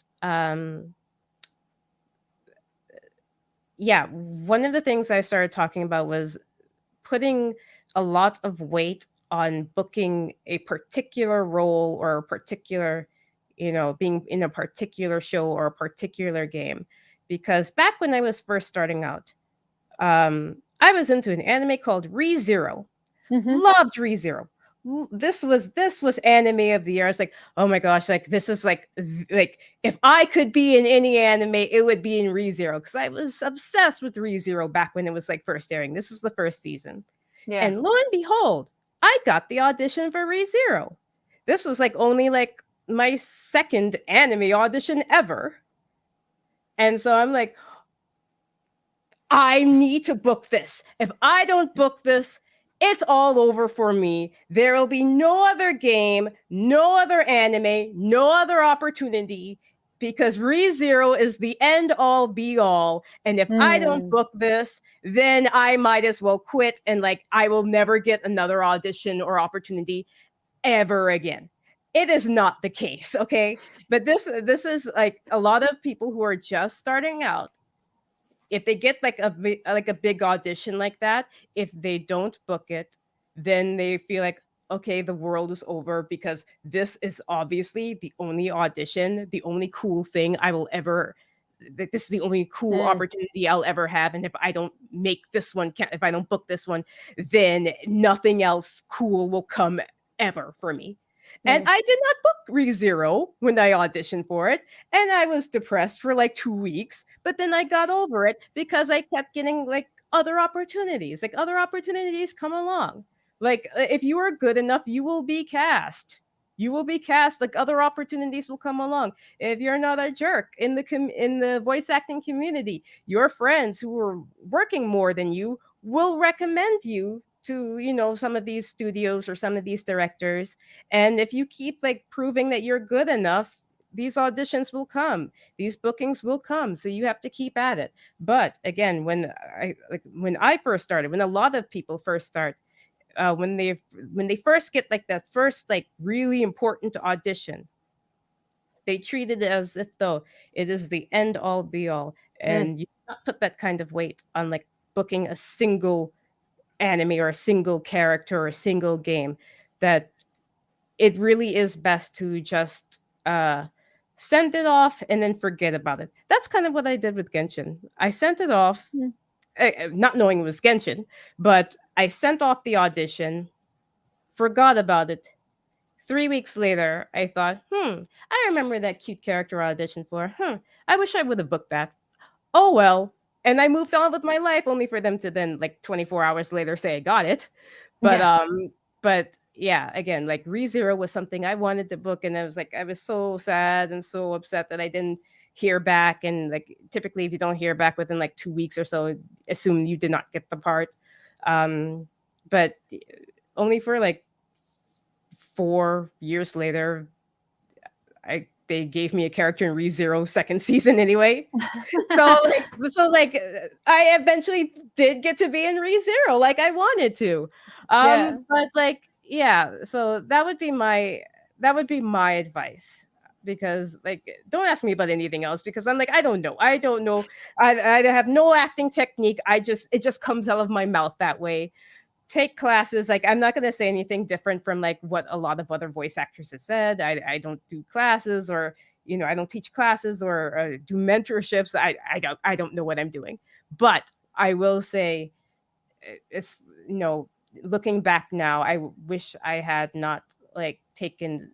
yeah, one of the things I started talking about was putting a lot of weight on booking a particular role or a particular, being in a particular show or a particular game. Because back when I was first starting out, I was into an anime called ReZero. Mm-hmm. Loved ReZero. This was anime of the year. I was like, oh my gosh, like this is like if I could be in any anime, it would be in ReZero because I was obsessed with ReZero back when it was like first airing. This was the first season. Yeah. And lo and behold, I got the audition for ReZero. This was like only like my second anime audition ever. And so I'm like, I need to book this. If I don't book this, it's all over for me. There will be no other game, no other anime, no other opportunity because ReZero is the end all be all. And if I don't Mm. book this, then I might as well quit and like I will never get another audition or opportunity ever again. It is not the case, okay? But this is like a lot of people who are just starting out if they get like a big audition like that, if they don't book it, then they feel like okay, the world is over because this is obviously the only audition, the only cool thing I will ever this is the only cool Mm. opportunity I'll ever have and if I don't make this one if I don't book this one, then nothing else cool will come ever for me. And Mm. I did not book ReZero when I auditioned for it and I was depressed for like 2 weeks, but then I got over it because I kept getting like other opportunities. Like other opportunities come along. Like if you are good enough, you will be cast. You will be cast. Like other opportunities will come along. If you're not a jerk in in the voice acting community, your friends who are working more than you will recommend you to some of these studios or some of these directors, and if you keep like proving that you're good enough, these auditions will come, these bookings will come, so you have to keep at it. But again, when I first started, when a lot of people first start, when they first get like that first like really important audition, they treat it as if though it is the end all be all, Mm. and you not put that kind of weight on like booking a single anime or a single character or a single game, that it really is best to just send it off and then forget about it. That's kind of what I did with Genshin. I sent it off, Mm. not knowing it was Genshin, but I sent off the audition, forgot about it. 3 weeks later, I thought, I remember that cute character I auditioned for. I wish I would have booked that. Oh well. And I moved on with my life only for them to then like 24 hours later say I got it. But Yeah. but yeah, again, like ReZero was something I wanted to book and I was so sad and so upset that I didn't hear back, and like typically if you don't hear back within like 2 weeks or so, assume you did not get the part. Um but only for like 4 years later, they gave me a character in ReZero second season anyway. So I eventually did get to be in ReZero like I wanted to. Yeah. But like yeah, so that would be my advice, because like don't ask me about anything else because I'm like I don't know. I have no acting technique. It just comes out of my mouth that way. Take classes. Like I'm not going to say anything different from like what a lot of other voice actors have said. I don't do classes or I don't teach classes or do mentorships. I don't know what I'm doing. But I will say, it's looking back now, I wish I had not like taken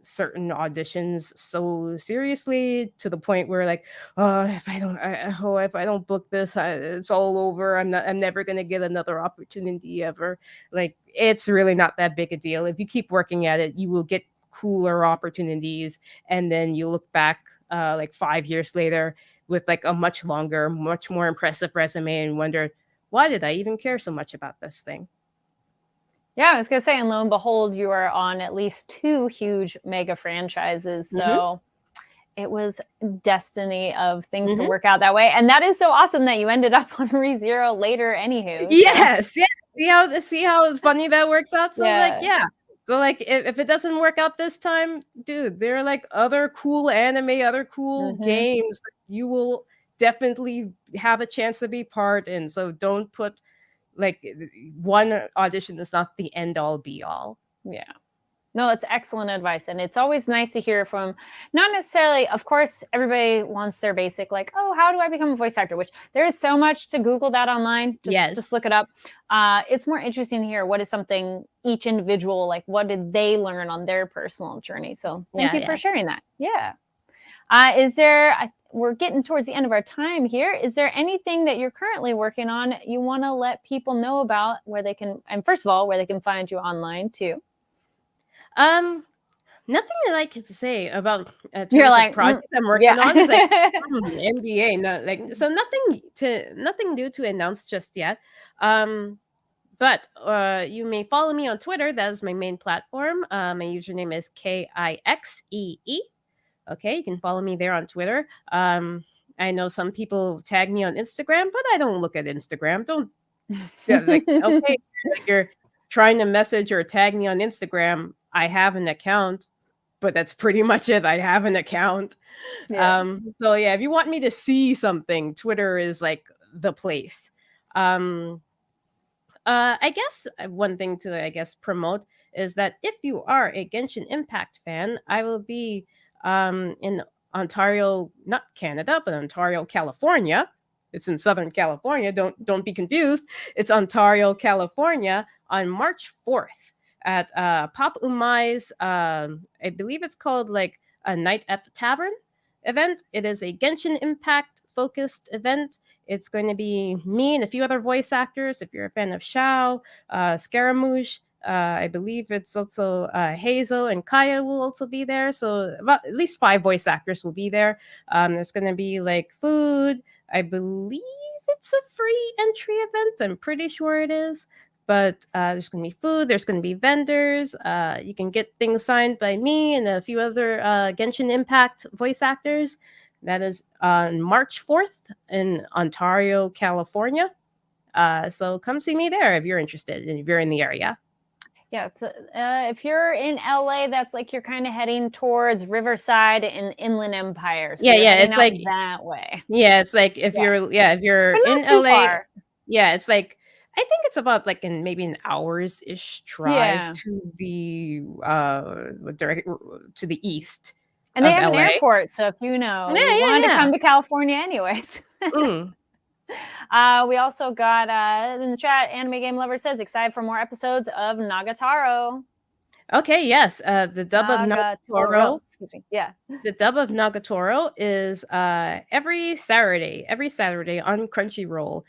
certain auditions so seriously to the point where like, oh, if I don't book this, it's all over. I'm never going to get another opportunity ever. Like, it's really not that big a deal. If you keep working at it, you will get cooler opportunities, and then you look back like 5 years later with like a much longer, much more impressive resume and wonder, why did I even care so much about this thing? Yeah, I was gonna say, and lo and behold, you are on at least 2 huge mega franchises. So it was destiny of things to work out that way. And that is so awesome that you ended up on ReZero later, anywho. So. Yes, yeah. See how funny that works out? So Yeah. So like if it doesn't work out this time, dude, there are like other cool anime, other cool games that you will definitely have a chance to be part in. So don't put like one audition is not the end all be all. Yeah. No, it's excellent advice. And it's always nice to hear from, not necessarily, of course, everybody wants their basic, like, oh, how do I become a voice actor? Which there is so much to Google that online. Just look it up. It's more interesting to hear what is something each individual, like, what did they learn on their personal journey? So thank you for sharing that. Yeah. We're getting towards the end of our time here. Is there anything that you're currently working on you want to let people know about, where they can, and first of all, where they can find you online too? Nothing that I can say about you're like projects I'm working on. Is like NDA, not like, so nothing new to announce just yet. But you may follow me on Twitter. That is my main platform. My username is KIXEE. Okay, you can follow me there on Twitter. I know some people tag me on Instagram, but I don't look at Instagram. Don't like, okay, like you're trying to message or tag me on Instagram. I have an account, but that's pretty much it. I have an account. So yeah, if you want me to see something, Twitter is like the place. I guess one thing to promote is that if you are a Genshin Impact fan, I will be in Ontario, not Canada, but Ontario, California. It's in Southern California. Don't be confused. It's Ontario, California on March 4th at Pop Umai's, I believe it's called like a Night at the Tavern event. It is a Genshin Impact focused event. It's going to be me and a few other voice actors. If you're a fan of Shao, Scaramouche, I believe it's also Hazel and Kaya will also be there. So about at least 5 voice actors will be there. There's going to be like food. I believe it's a free entry event. I'm pretty sure it is. But there's going to be food. There's going to be vendors. You can get things signed by me and a few other Genshin Impact voice actors. That is on March 4th in Ontario, California. So come see me there if you're interested and if you're in the area. Yeah, so, if you're in LA, that's like you're kind of heading towards Riverside and Inland Empire. So it's like that way. Yeah, it's like if you're in LA. Far. Yeah, it's like I think it's about like in maybe an hours-ish drive to the to the east. And they have an airport, so if you wanted to come to California anyways. We also got in the chat, Anime Game Lover says, excited for more episodes of Nagatoro. Okay, yes. The dub of Nagatoro. Excuse me. Yeah. The dub of Nagatoro is every Saturday on Crunchyroll.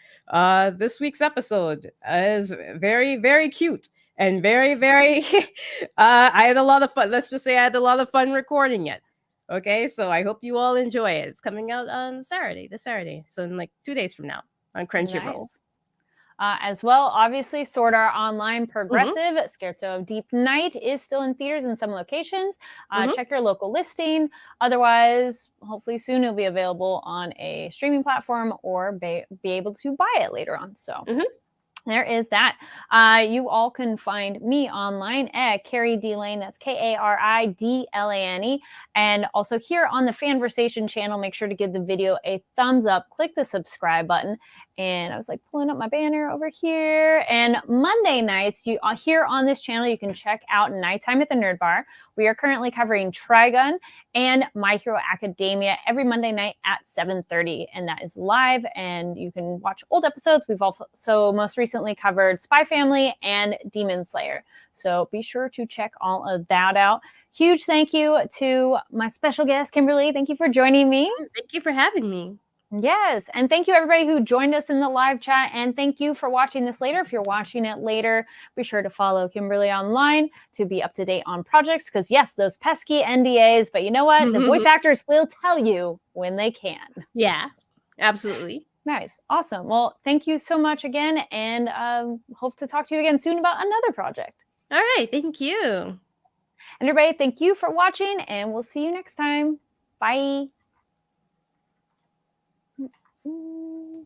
This week's episode is very, very cute and very, very I had a lot of fun. Let's just say I had a lot of fun recording it. Okay, so I hope you all enjoy it. It's coming out on this Saturday. So in like 2 days from now on Crunchyroll. Nice. As well, obviously, Sword Art Online Progressive, Scherzo of Deep Night is still in theaters in some locations. Check your local listing. Otherwise, hopefully soon it'll be available on a streaming platform or be able to buy it later on. So There is that. You all can find me online at Carrie D Lane. That's KARIDLANE. And also here on the Fanversation channel, make sure to give the video a thumbs up. Click the subscribe button. And I was like pulling up my banner over here. And Monday nights, you here on this channel, you can check out Nighttime at the Nerd Bar. We are currently covering Trigun and My Hero Academia every Monday night at 7:30, and that is live. And you can watch old episodes. We've also most recently covered Spy Family and Demon Slayer, so be sure to check all of that out. Huge thank you to my special guest, Kimberly. Thank you for joining me. Thank you for having me. Yes, and thank you everybody who joined us in the live chat, and thank you for watching this later. If you're watching it later, be sure to follow Kimberly online to be up to date on projects, because yes, those pesky NDAs, but you know what? The voice actors will tell you when they can. Yeah, absolutely. Nice. Awesome. Well, thank you so much again, and hope to talk to you again soon about another project. All right, thank you. And everybody, thank you for watching, and we'll see you next time. Bye.